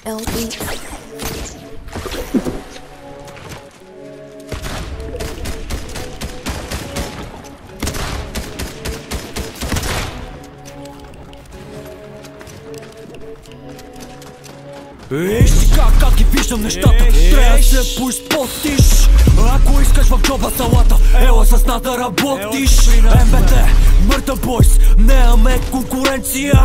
LB. Ей сега как ги виждам нещата. Трябва да се поизпотиш. Ако искаш в джоба салата, ела с нас да работиш. МБТ, Murder Boys, нямаме конкуренция.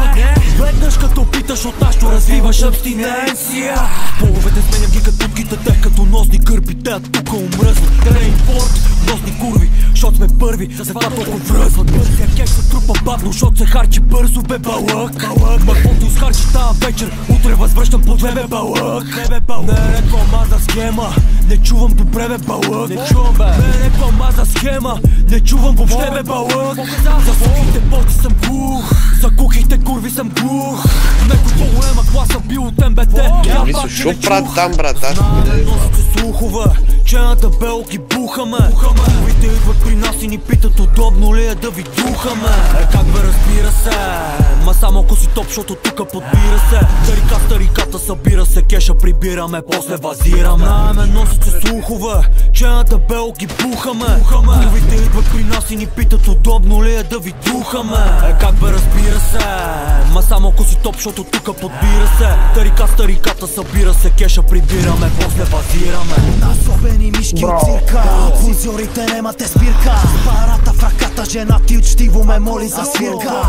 Веднъж като питаш от нашото развиваш абстиненция. Половете сменям ги като тутките, като носни гърби. Те тука умръзват, рейнфорд, носни курви. Шот сме първи, за това толкова връзват. Бързия кек се трупа бавно, шот се харчи бързо, бе балък. Ма каквото изхарчи тая вечер, утре възвръщам по две, бе балък. Не реклама за схема, не чувам добре, бе балък. Не реклама за схема, не чувам въобще, бе балък. За сухите боти съм глух, за кухите курви съм глух. Некой по-голема класа бил от МБТ. Шо правят там, брата? Носите слухове, че на табел ги бухаме. Курвите идват при нас и ни питат удобно ли е да ви духаме. Как бе, разбира се, ма само ако си топ, защото тука подбира се. Тариката събира се, кеша прибираме, после вазираме. Знаеме носите слухове, че на табел ги бухаме. Курвите идват при нас и ни питат удобно ли е да ви духаме. Как бе, разбира се, ма само ако си топ, защото тука подбира се. Тариката събира се, кеша прибираме, после вазираме. Особени мишки от цирка, фунзиорите немате спирка. С парата в ръката, жена ти учтиво ме моли за свирка.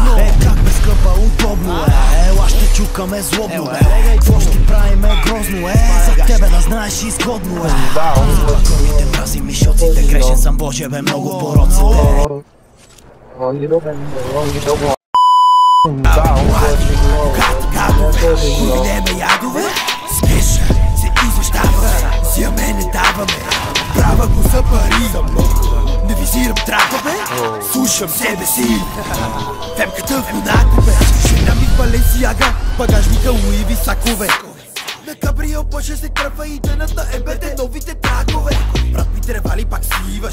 Как бе скъпа, удобно е, ела ще чукаме злобно е. Какво ще правиме грозно е, за тебе да знаеш изгодно е. Кървите мрази мишоците, грешен съм Боже бе, много пороците. Курвине ме ядове, смеша, се извещаваме, взимаме, не даваме. Права го за пари, не визирам трапове, слушам себе си. Темката в Монако бе, жена ми в Баленсиага, багажника Луи Висакове. На кабрио Боже се тръпва и дената МБТ новите тракове. Брат ми тревали пак си иваш.